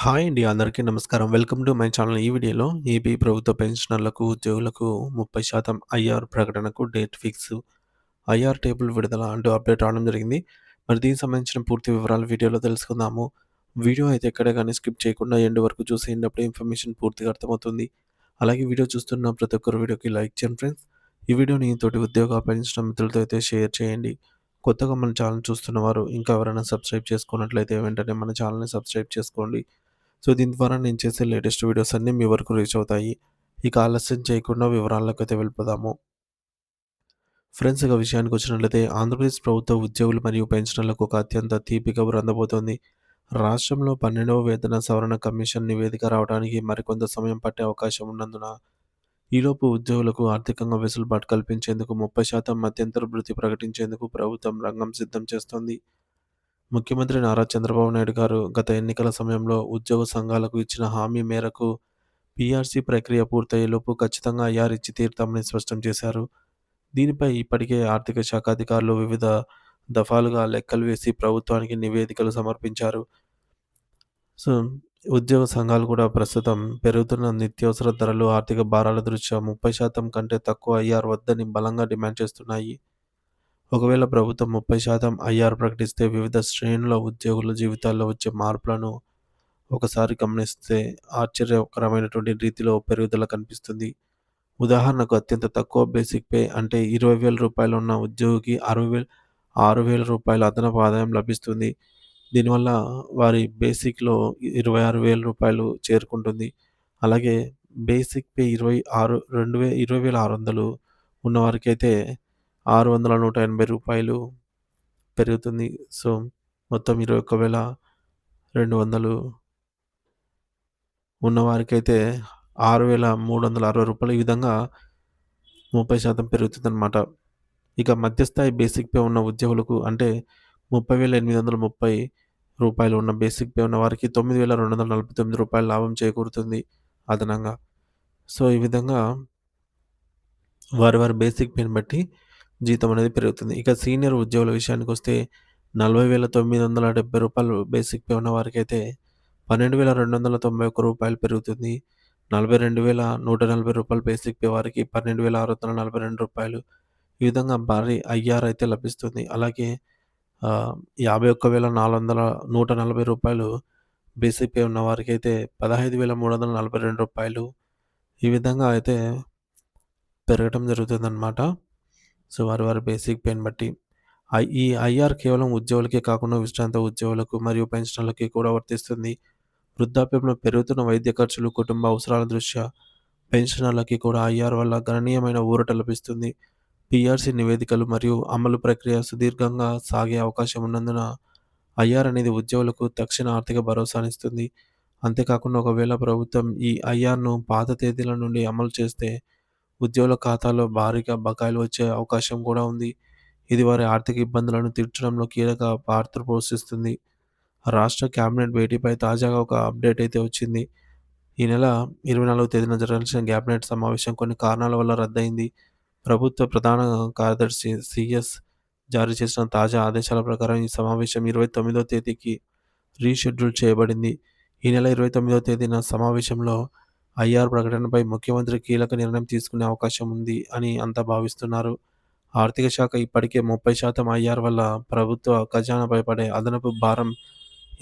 Hi అండి. అందరికీ నమస్కారం. Welcome to my channel. ఈ వీడియోలో ఏపీ ప్రభుత్వ పెన్షనర్లకు, ఉద్యోగులకు 30% ఐఆర్ ప్రకటనకు డేట్ ఫిక్స్. ఐఆర్ టేబుల్ విడుదల అంటూ అప్డేట్ రావడం జరిగింది. మరి దీనికి సంబంధించిన పూర్తి వివరాలు వీడియోలో తెలుసుకుందాము. వీడియో అయితే ఎక్కడ గాని స్కిప్ చేయకుండా ఎండ్ వరకు చూసేయండి. అప్పుడే ఇన్ఫర్మేషన్ పూర్తిగా అర్థమవుతుంది. అలాగే వీడియో చూస్తున్న ప్రతి ఒక్కరు వీడియోకి లైక్ చేయండి ఫ్రెండ్స్. ఈ వీడియోని తోటి ఉద్యోగ పెన్షన్ మిత్రులతో అయితే షేర్ చేయండి. కొత్తగా మన ఛానల్ చూస్తున్న వారు ఇంకా ఎవరైనా సబ్స్క్రైబ్ చేసుకున్నట్లయితే వెంటనే మన ఛానల్‌ని సబ్స్క్రైబ్ చేసుకోండి. సో, దీని ద్వారా నేను చేసే లేటెస్ట్ వీడియోస్ అన్నీ మీ వరకు రీచ్ అవుతాయి. ఇక ఆలస్యం చేయకుండా వివరాల్లోకైతే వెళ్ళిపోదాము. ఫ్రెండ్స్, ఇక విషయానికొచ్చినట్లయితే ఆంధ్రప్రదేశ్ ప్రభుత్వ ఉద్యోగులు మరియు పెన్షనర్లకు ఒక అత్యంత తీపి కబురు అందబోతోంది. రాష్ట్రంలో 12వ వేతన సవరణ కమిషన్ నివేదిక రావడానికి మరికొంత సమయం పట్టే అవకాశం ఉన్నందున ఈలోపు ఉద్యోగులకు ఆర్థికంగా వెసులుబాటు కల్పించేందుకు 30% మధ్యంతర భృతి ప్రకటించేందుకు ప్రభుత్వం రంగం సిద్ధం చేస్తోంది. ముఖ్యమంత్రి నారా చంద్రబాబు నాయుడు గారు గత ఎన్నికల సమయంలో ఉద్యోగ సంఘాలకు ఇచ్చిన హామీ మేరకు పీఆర్సీ ప్రక్రియ పూర్తయ్యేలోపు ఖచ్చితంగా ఐఆర్ ఇచ్చి తీరుతామని స్పష్టం చేశారు. దీనిపై ఇప్పటికే ఆర్థిక శాఖ అధికారులు వివిధ దఫాలుగా లెక్కలు వేసి ప్రభుత్వానికి నివేదికలు సమర్పించారు. సో, ఉద్యోగ సంఘాలు కూడా ప్రస్తుతం పెరుగుతున్న నిత్యావసర ధరలు, ఆర్థిక భారాల దృష్ట్యా 30% కంటే తక్కువ ఐఆర్ వద్దని బలంగా డిమాండ్ చేస్తున్నాయి. ఒకవేళ ప్రభుత్వం 30% ఐఆర్ ప్రకటిస్తే వివిధ శ్రేణుల ఉద్యోగుల జీవితాల్లో వచ్చే మార్పులను ఒకసారి గమనిస్తే ఆశ్చర్యకరమైనటువంటి రీతిలో పెరుగుదల కనిపిస్తుంది. ఉదాహరణకు అత్యంత తక్కువ బేసిక్ పే అంటే రూ. 20,000 ఉన్న ఉద్యోగికి 6,000 అదనపు ఆదాయం లభిస్తుంది. దీనివల్ల వారి బేసిక్‌లో రూ. 26,000 చేరుకుంటుంది. అలాగే బేసిక్ పే 20,600 ఉన్నవారికైతే రూ. 6,180 పెరుగుతుంది. సో, మొత్తం 21,200 ఉన్నవారికైతే రూ. 6,360 ఈ విధంగా 30% పెరుగుతుందన్నమాట. ఇక మధ్యస్థాయి బేసిక్ పే ఉన్న ఉద్యోగులకు అంటే రూ. 30,830 ఉన్న బేసిక్ పే ఉన్న వారికి రూ. 9,249 లాభం చేకూరుతుంది అదనంగా. సో, ఈ విధంగా వారి బేసిక్ పేని బట్టి జీతం అనేది పెరుగుతుంది. ఇక సీనియర్ ఉద్యోగుల విషయానికొస్తే రూ. 40,970 బేసిక్ పే ఉన్న వారికైతే రూ. 12,291 పెరుగుతుంది. రూ. 42,140 బేసిక్ పే వారికి రూ. 12,642 ఈ విధంగా భారీ ఐఆర్ అయితే లభిస్తుంది. అలాగే రూ. 51,140 బేసిక్ పే ఉన్న వారికైతే రూ. 15,342 ఈ విధంగా అయితే పెరగటం జరుగుతుందనమాట. సో, వారి బేసిక్ పేని బట్టి. ఈ ఐఆర్ కేవలం ఉద్యోగులకే కాకుండా విశ్రాంత ఉద్యోగులకు మరియు పెన్షనర్లకి కూడా వర్తిస్తుంది. వృద్ధాప్యంలో పెరుగుతున్న వైద్య ఖర్చులు, కుటుంబ అవసరాల దృష్ట్యా పెన్షనర్లకి కూడా ఐఆర్ వల్ల గణనీయమైన ఊరట లభిస్తుంది. పీఆర్సీ నివేదికలు మరియు అమలు ప్రక్రియ సుదీర్ఘంగా సాగే అవకాశం ఉన్నందున ఐఆర్ అనేది ఉద్యోగులకు తక్షణ ఆర్థిక భరోసానిస్తుంది. అంతేకాకుండా ఒకవేళ ప్రభుత్వం ఈ ఐఆర్‌ను పాత తేదీల నుండి అమలు చేస్తే ఉద్యోగుల ఖాతాలో భారీగా బకాయిలు వచ్చే అవకాశం కూడా ఉంది. ఇది వారి ఆర్థిక ఇబ్బందులను తీర్చడంలో కీలక పాత్ర పోషిస్తుంది. రాష్ట్ర కేబినెట్ భేటీపై తాజాగా ఒక అప్డేట్ అయితే వచ్చింది. ఈ నెల 24వ తేదీన జరగాల్సిన కేబినెట్ సమావేశం కొన్ని కారణాల వల్ల రద్దయింది. ప్రభుత్వ ప్రధాన కార్యదర్శి సీఎస్ జారీ చేసిన తాజా ఆదేశాల ప్రకారం ఈ సమావేశం 29వ తేదీకి రీషెడ్యూల్ చేయబడింది. ఈ నెల 29వ తేదీన సమావేశంలో ఐఆర్ ప్రకటనపై ముఖ్యమంత్రి కీలక నిర్ణయం తీసుకునే అవకాశం ఉంది అని అంతా భావిస్తున్నారు. ఆర్థిక శాఖ ఇప్పటికే 30% ఐఆర్ వల్ల ప్రభుత్వ ఖజానాపై పడే అదనపు భారం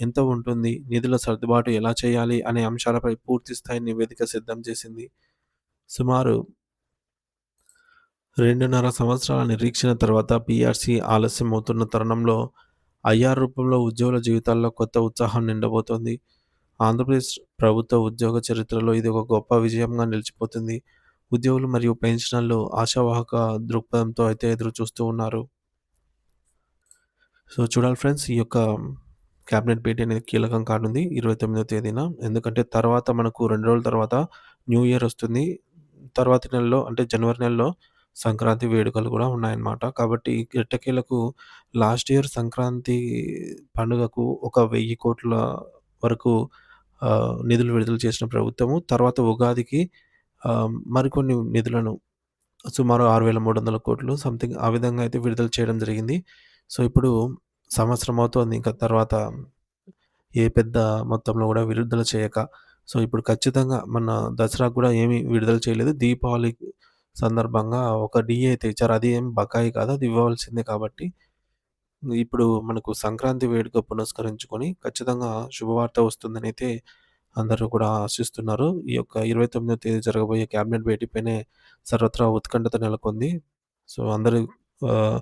ఎంత ఉంటుంది? నిధుల సర్దుబాటు ఎలా చేయాలి? అనే అంశాలపై పూర్తిస్థాయి నివేదిక సిద్ధం చేసింది. సుమారు 2.5 సంవత్సరాల నిరీక్షణ తర్వాత పీఆర్సీ ఆలస్యం అవుతున్న తరుణంలో ఐఆర్ రూపంలో ఉద్యోగుల జీవితాల్లో కొత్త ఉత్సాహం నిండబోతోంది. ఆంధ్రప్రదేశ్ ప్రభుత్వ ఉద్యోగ చరిత్రలో ఇది ఒక గొప్ప విజయంగా నిలిచిపోతుంది. ఉద్యోగులు మరియు పెన్షనర్లు ఆశావాహక దృక్పథంతో అయితే ఎదురు చూస్తూ ఉన్నారు. సో, చూడాలి ఫ్రెండ్స్, ఈ యొక్క క్యాబినెట్ భేటీ అనేది కీలకం కానుంది 29వ తేదీన. ఎందుకంటే తర్వాత మనకు 2 రోజుల తర్వాత న్యూ ఇయర్ వస్తుంది. తర్వాతి నెలలో అంటే జనవరి నెలలో సంక్రాంతి వేడుకలు కూడా ఉన్నాయన్నమాట. కాబట్టి ఎట్టకేలకు లాస్ట్ ఇయర్ సంక్రాంతి పండుగకు ఒక 1,000,00,00,000 వరకు నిధులు విడుదల చేసిన ప్రభుత్వము తర్వాత ఉగాదికి మరికొన్ని నిధులను సుమారు 6,300,00,00,000 సంథింగ్ ఆ విధంగా అయితే విడుదల చేయడం జరిగింది. సో, ఇప్పుడు సంవత్సరం అవుతోంది ఇంకా తర్వాత ఏ పెద్ద మొత్తంలో గూడా విడుదల చేయక, సో, ఇప్పుడు ఖచ్చితంగా మన దసరాకు గూడా ఏమి విడుదల చేయలేదు. దీపావళి సందర్భంగా ఒక డీఏ అయితే ఇచ్చారు. అది ఏం బకాయి కాదు. అది ఇవ్వాల్సిందే కాబట్టి, ఇప్పుడు మనకు సంక్రాంతి వేడుక పునస్కరించుకొని ఖచ్చితంగా శుభవార్త వస్తుందనైతే అందరూ కూడా ఆశిస్తున్నారు. ఈ యొక్క 29వ తేదీ జరగబోయే క్యాబినెట్ భేటీపైనే సర్వత్రా ఉత్కంఠత నెలకొంది. సో, అందరి ఆహ్,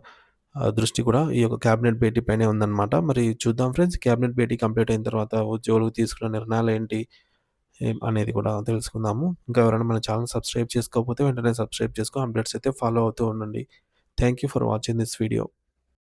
దృష్టి కూడా ఈ యొక్క క్యాబినెట్ భేటీ పైనే ఉందన్నమాట. మరి చూద్దాం ఫ్రెండ్స్, క్యాబినెట్ భేటీ కంప్లీట్ అయిన తర్వాత ఉద్యోగులు తీసుకున్న నిర్ణయాలేంటి అనేది కూడా తెలుసుకుందాము. ఇంకా ఎవరైనా మన ఛానెల్ సబ్స్క్రైబ్ చేసుకోకపోతే వెంటనే సబ్స్క్రైబ్ చేసుకొని అప్డేట్స్ అయితే ఫాలో అవుతూ ఉండండి. Thank you for watching this video.